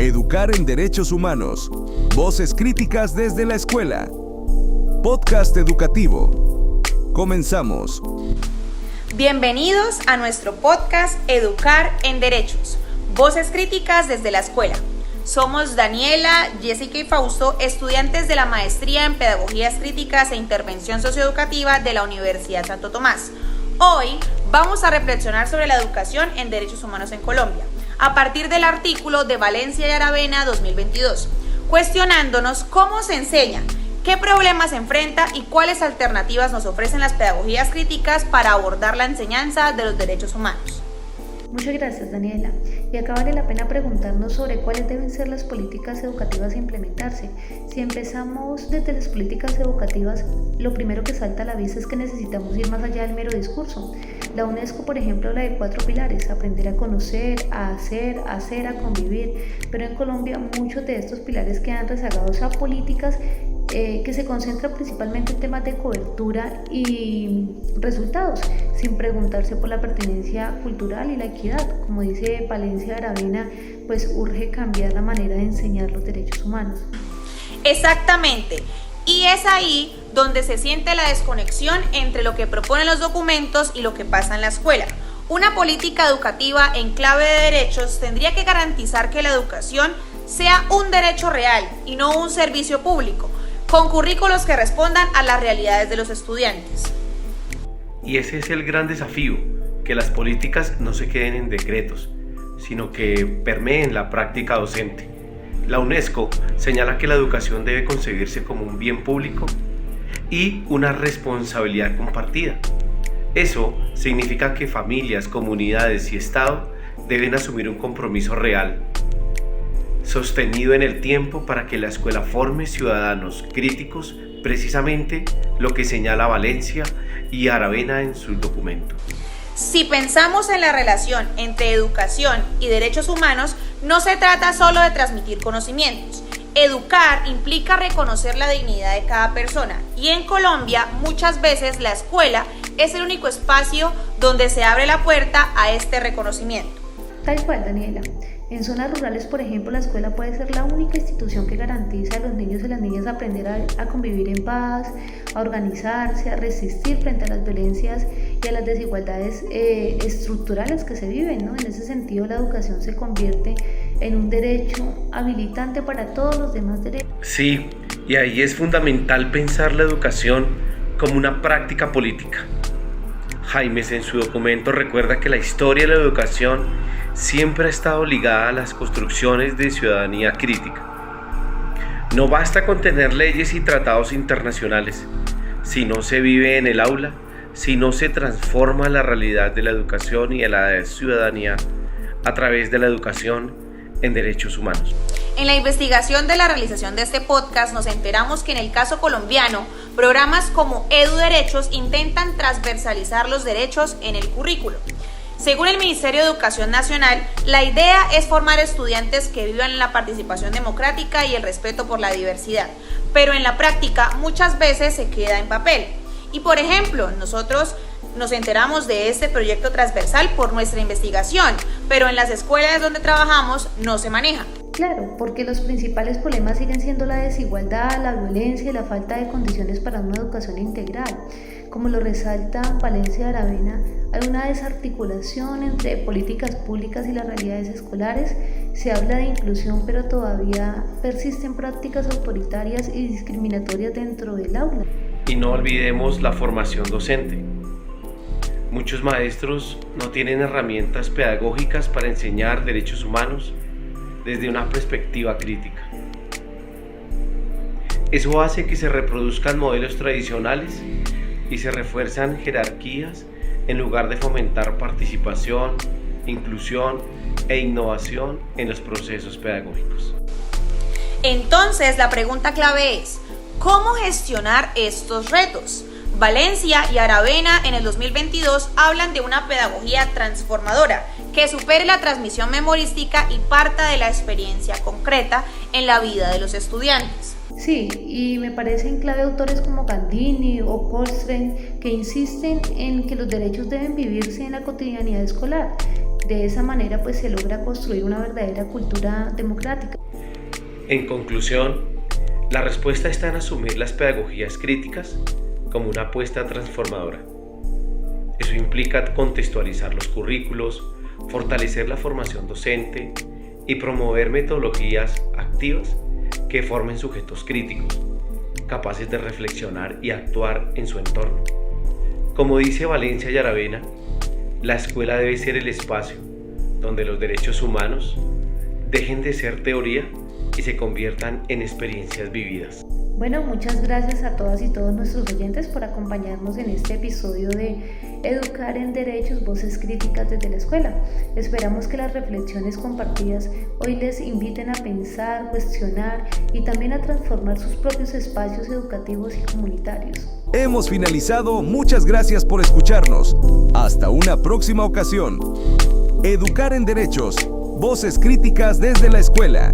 Educar en Derechos Humanos. Voces críticas desde la escuela. Podcast educativo. Comenzamos. Bienvenidos a nuestro podcast Educar en Derechos. Voces críticas desde la escuela. Somos Daniela, Jessica y Fausto, estudiantes de la Maestría en Pedagogías Críticas e Intervención Socioeducativa de la Universidad Santo Tomás. Hoy vamos a reflexionar sobre la educación en derechos humanos en Colombia, a partir del artículo de Valencia y Aravena 2022, cuestionándonos cómo se enseña, qué problemas se enfrenta y cuáles alternativas nos ofrecen las pedagogías críticas para abordar la enseñanza de los derechos humanos. Muchas gracias, Daniela. Y acá vale la pena preguntarnos sobre cuáles deben ser las políticas educativas a implementarse. Si empezamos desde las políticas educativas, lo primero que salta a la vista es que necesitamos ir más allá del mero discurso. La UNESCO, por ejemplo, habla de 4 pilares: aprender a conocer, a hacer, a convivir. Pero en Colombia muchos de estos pilares quedan rezagados a políticas que se concentran principalmente en temas de cobertura y resultados, sin preguntarse por la pertenencia cultural y la equidad. Como dice Valencia Aravena, pues urge cambiar la manera de enseñar los derechos humanos. Exactamente, y es ahí donde se siente la desconexión entre lo que proponen los documentos y lo que pasa en la escuela. Una política educativa en clave de derechos tendría que garantizar que la educación sea un derecho real y no un servicio público, con currículos que respondan a las realidades de los estudiantes. Y ese es el gran desafío, que las políticas no se queden en decretos, sino que permeen la práctica docente. La UNESCO señala que la educación debe concebirse como un bien público y una responsabilidad compartida. Eso significa que familias, comunidades y Estado deben asumir un compromiso real, sostenido en el tiempo, para que la escuela forme ciudadanos críticos, precisamente lo que señala Valencia y Aravena en su documento. Si pensamos en la relación entre educación y derechos humanos, no se trata solo de transmitir conocimientos. Educar implica reconocer la dignidad de cada persona, y en Colombia muchas veces la escuela es el único espacio donde se abre la puerta a este reconocimiento. Tal cual, Daniela. En zonas rurales, por ejemplo, la escuela puede ser la única institución que garantiza a los niños y las niñas aprender a convivir en paz, a organizarse, a resistir frente a las violencias y a las desigualdades estructurales que se viven, ¿no? En ese sentido, la educación se convierte en un derecho habilitante para todos los demás derechos. Sí, y ahí es fundamental pensar la educación como una práctica política. Jaimes en su documento recuerda que la historia de la educación siempre ha estado ligada a las construcciones de ciudadanía crítica. No basta con tener leyes y tratados internacionales si no se vive en el aula, si no se transforma la realidad de la educación y de la ciudadanía a través de la educación en derechos humanos. En la investigación de la realización de este podcast nos enteramos que en el caso colombiano, programas como EduDerechos intentan transversalizar los derechos en el currículo. Según el Ministerio de Educación Nacional, la idea es formar estudiantes que vivan en la participación democrática y el respeto por la diversidad, pero en la práctica muchas veces se queda en papel. Y por ejemplo, nosotros nos enteramos de este proyecto transversal por nuestra investigación, pero en las escuelas donde trabajamos no se maneja. Claro, porque los principales problemas siguen siendo la desigualdad, la violencia y la falta de condiciones para una educación integral. Como lo resalta Valencia Aravena, hay una desarticulación entre políticas públicas y las realidades escolares. Se habla de inclusión, pero todavía persisten prácticas autoritarias y discriminatorias dentro del aula. Y no olvidemos la formación docente. Muchos maestros no tienen herramientas pedagógicas para enseñar derechos humanos desde una perspectiva crítica. Eso hace que se reproduzcan modelos tradicionales y se refuerzan jerarquías en lugar de fomentar participación, inclusión e innovación en los procesos pedagógicos. Entonces, la pregunta clave es: ¿cómo gestionar estos retos? Valencia y Aravena en el 2022 hablan de una pedagogía transformadora que supere la transmisión memorística y parta de la experiencia concreta en la vida de los estudiantes. Sí, y me parecen clave autores como Gandini o Coltrane, que insisten en que los derechos deben vivirse en la cotidianidad escolar. De esa manera pues se logra construir una verdadera cultura democrática. En conclusión, la respuesta está en asumir las pedagogías críticas como una apuesta transformadora. Eso implica contextualizar los currículos, fortalecer la formación docente y promover metodologías activas que formen sujetos críticos, capaces de reflexionar y actuar en su entorno. Como dice Valencia y Aravena, la escuela debe ser el espacio donde los derechos humanos dejen de ser teoría y se conviertan en experiencias vividas. Bueno, muchas gracias a todas y todos nuestros oyentes por acompañarnos en este episodio de Educar en Derechos, Voces Críticas desde la Escuela. Esperamos que las reflexiones compartidas hoy les inviten a pensar, cuestionar y también a transformar sus propios espacios educativos y comunitarios. Hemos finalizado, muchas gracias por escucharnos. Hasta una próxima ocasión. Educar en Derechos, Voces Críticas desde la Escuela.